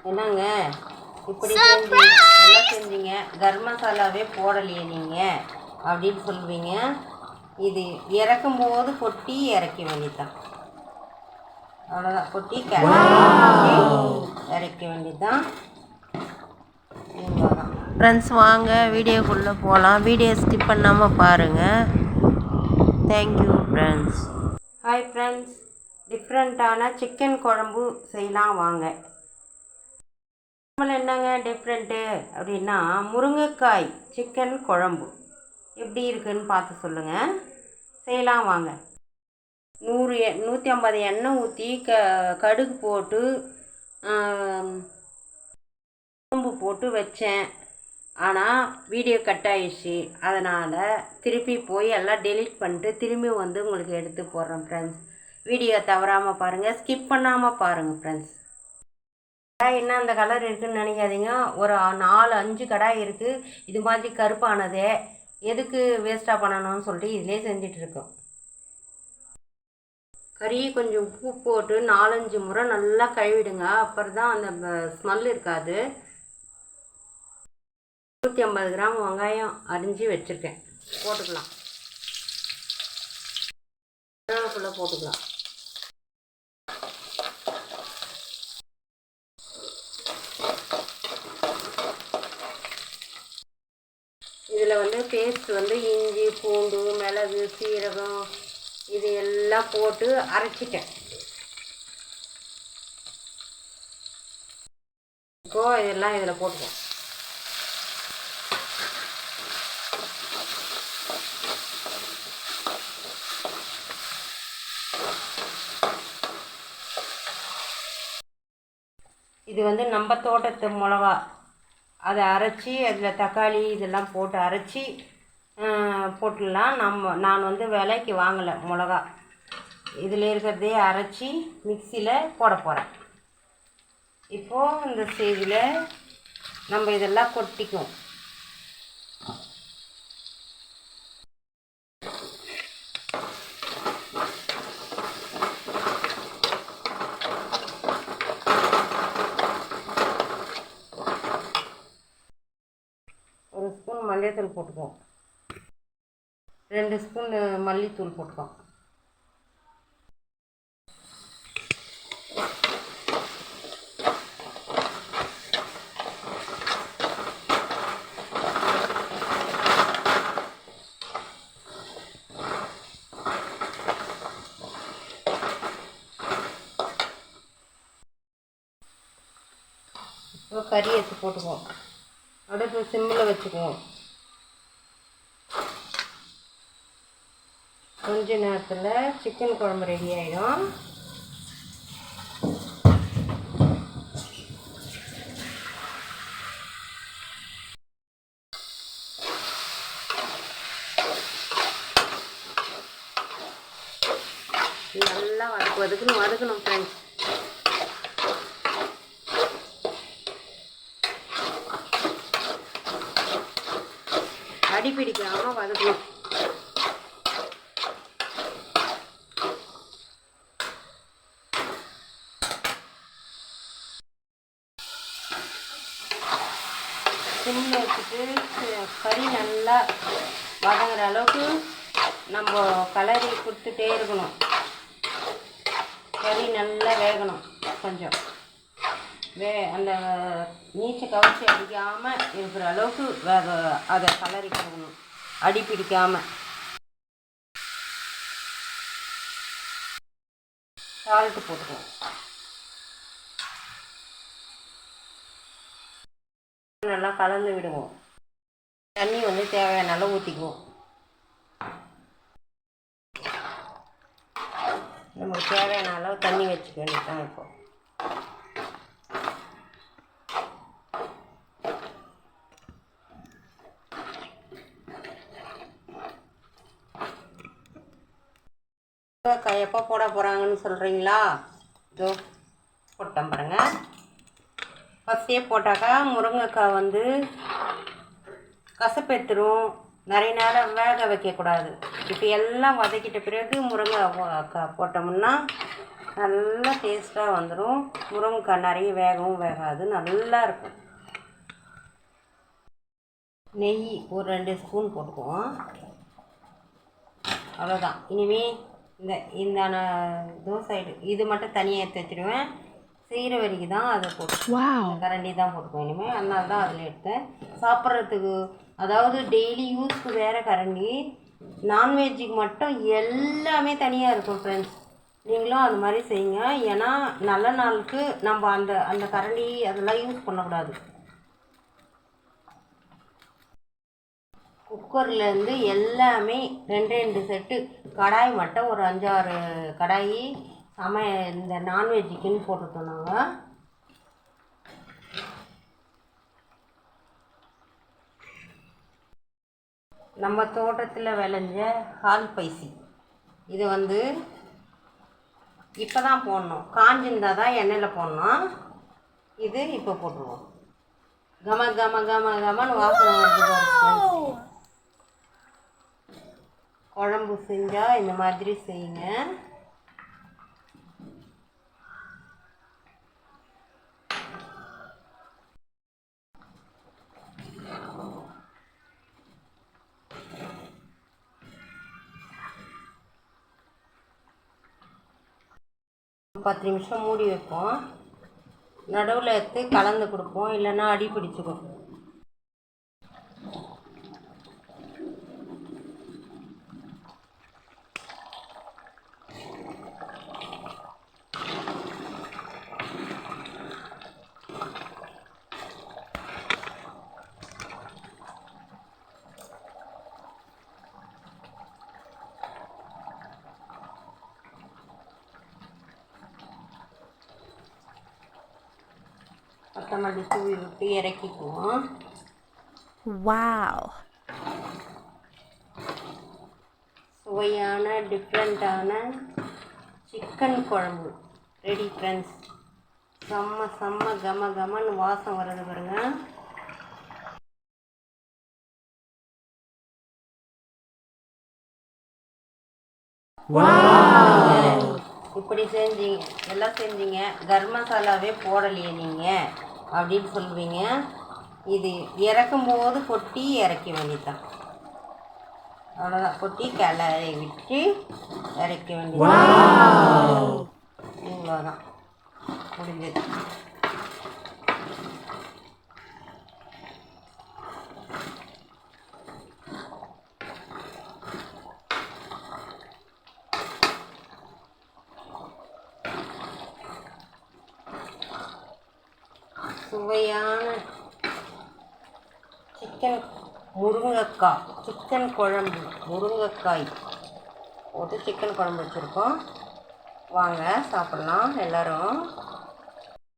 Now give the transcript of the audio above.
என்னங்க இப்படி செஞ்சீங்க, என்ன செஞ்சீங்க, கரம் மசாலாவே போடலையே நீங்கள் அப்படின்னு சொல்லுவீங்க. இது இறக்கும்போது கொட்டி இறக்க வேண்டியதுதான். அவ்வளோதான், கொட்டி இறக்க வேண்டியதுதான். ஃப்ரெண்ட்ஸ் வாங்க வீடியோக்குள்ளே போகலாம். வீடியோ ஸ்கிப் பண்ணாமல் பாருங்கள். Thank you friends. ஹாய் ஃப்ரெண்ட்ஸ், டிஃப்ரெண்ட்டான சிக்கன் குழம்பு செய்யலாம் வாங்க. என்னங்க டிஃப்ரெண்ட்டு அப்படின்னா, முருங்கைக்காய் சிக்கன் குழம்பு எப்படி இருக்குதுன்னு பார்த்து சொல்லுங்கள். செய்யலாம் வாங்க. 150 எண்ணெய் ஊற்றி கடுகு போட்டு குழம்பு போட்டு வச்சேன். ஆனால் வீடியோ கட் ஆகிடுச்சு. அதனால் திருப்பி போய் எல்லாம் டெலீட் பண்ணிட்டு திரும்பி வந்து உங்களுக்கு எடுத்து போடுறேன் ஃப்ரெண்ட்ஸ். வீடியோ தவறாமல் பாருங்கள், ஸ்கிப் பண்ணாமல் பாருங்கள் ஃப்ரெண்ட்ஸ். கடாய் என்ன அந்த கலர் இருக்குதுன்னு நினைக்காதீங்க. ஒரு 4-5 கடாய் இருக்குது. இது மாதிரி கருப்பானதே எதுக்கு வேஸ்ட்டாக பண்ணணும்னு சொல்லிட்டு இதிலே செஞ்சிட்ருக்கோம். கறி கொஞ்சம் உப்பு போட்டு 4-5 முறை நல்லா கழுவிடுங்க. அப்புறம் தான் அந்த ஸ்மெல் இருக்காது. 150 கிராம் வெங்காயம் அரிஞ்சு வச்சுருக்கேன், போட்டுக்கலாம். கருவேப்பிலை போட்டுக்கலாம். இதில் பேஸ்ட் இஞ்சி பூண்டு மிளகு சீரகம் இது எல்லாம் போட்டு அரைச்சிட்டேன். இப்போது இதெல்லாம் இதில் போட்டுக்கோம். இது நம்ம தோட்டத்து மிளகா, அதை அரைச்சி அதில் தக்காளி இதெல்லாம் போட்டு அரைச்சி போட்டுடலாம். நான் விலைக்கு வாங்கலை மிளகா, இதில் இருக்கிறதே அரைச்சி மிக்சியில் போட போகிறேன். இப்போது இந்த ஸ்டேஜில் நம்ம இதெல்லாம் கொட்டிக்குவோம். ஒரு ஸ்பூன் மல்லித்தூள் போட்டுக்குவோம். 2 ஸ்பூன் மல்லித்தூள் போட்டுக்குவோம். இப்போ கறி எடுத்து போட்டுக்குவோம். அடுப்பு சிம்மில் வச்சுக்குவோம். கொஞ்ச நேரத்தில் சிக்கன் குழம்பு ரெடி ஆகிடும். நல்லா வதக்கணும் ஃப்ரெண்ட்ஸ். அடி பிடிக்காமல் வதக்கணும். சிம்மில் வச்சுட்டு கறி நல்லா வதங்குற அளவுக்கு நம்ம கலரி கொடுத்துட்டே இருக்கணும். கறி நல்லா வேகணும். கொஞ்சம் அந்த நீச்சை கவிச்சி அடிக்காமல் இருக்கிற அளவுக்கு அதை கலரி போடணும், அடி பிடிக்காமல். சால்ட்டு போட்டுக்குவோம். நல்லா கலந்து விடுவோம். தண்ணி தேவையான அளவு ஊற்றிக்குவோம். நமக்கு தேவையான அளவு தண்ணி வச்சுக்க வேண்டியதான். இப்போ எப்போ போட போகிறாங்கன்னு சொல்கிறீங்களா? இதோ போட்டோம் பாருங்கள். ஃபஸ்ட்டே போட்டாக்கா முருங்கைக்காய் கசப்பெடுத்துரும். நிறைய நேரம் வேக வைக்கக்கூடாது. இப்போ எல்லாம் வதக்கிட்ட பிறகு முருங்கைக்காய் போட்டோம்னா நல்லா டேஸ்ட்டாக வந்துடும். முருங்கைக்காய் நிறைய வேகவும் வேகாது, நல்லா இருக்கும். நெய் ஒரு 2 ஸ்பூன் போட்டுக்குவோம். அவ்வளோதான். இனிமேல் இந்த தோசை இது மட்டும் தனியாக எடுத்து வச்சுடுவேன். செய்கிற வரைக்கும் தான் அதை போட்டு கரண்டி தான் போட்டுக்குவேன் இனிமேல். அதனால தான் அதில் எடுத்தேன். சாப்பிட்றதுக்கு அதாவது டெய்லி யூஸ்க்கு வேறு கரண்டி, நான்வெஜ்ஜுக்கு மட்டும் எல்லாமே தனியாக இருக்கும் ஃப்ரெண்ட்ஸ். நீங்களும் அது மாதிரி செய்யுங்க. ஏன்னா நல்ல நாளுக்கு நம்ம அந்த கரண்டி அதெல்லாம் யூஸ் பண்ணக்கூடாது. குக்கர்லேருந்து எல்லாமே 2 செட்டு கடாய் மட்டும் ஒரு 5-6 கடாய் இந்த நான்வெஜ்ஜுக்குன்னு போட்டுட்டோம் நாங்கள். நம்ம தோட்டத்தில் விளைஞ்ச ஹால் பைசி இது இப்போ தான் போடணும். காஞ்சிருந்தால் தான் எண்ணெயில் போடணும். இது இப்போ போட்டுருவோம். கம கம கம கமன்னு வாசனை வருது. குழம்பு செஞ்சால் இந்த மாதிரி செய்யுங்க. ஒரு 10 நிமிஷம் மூடி வைப்போம். நடுவில் எடுத்து கலந்து கொடுப்போம், இல்லைன்னா அடி பிடிச்சிக்கும். கொத்தமல்லி தூவி விட்டு இறக்கிக்குவோம். வாவ், சுவையான டிஃப்ரெண்ட்டான சிக்கன் குழம்பு ரெடி ஃப்ரெண்ட்ஸ். செம்ம கம கமன்னு வாசம் வருது பாருங்க. இப்படி செஞ்சீங்க, எல்லாம் செஞ்சீங்க, கரம் மசாலாவே போடலையே நீங்கள் அப்படின்னு சொல்லுவீங்க. இது இறக்கும்போது கொட்டி இறக்க வேண்டியதுதான். அவ்வளோதான். கொட்டி கிளறி விட்டு இறக்க வேண்டியது. இவ்வளோதான், முடிஞ்சது. சுவையான சிக்கன் குழம்பு, முருங்கைக்காய் போட்டு சிக்கன் குழம்பு வச்சுருக்கோம். வாங்க சாப்பிட்லாம் எல்லோரும்.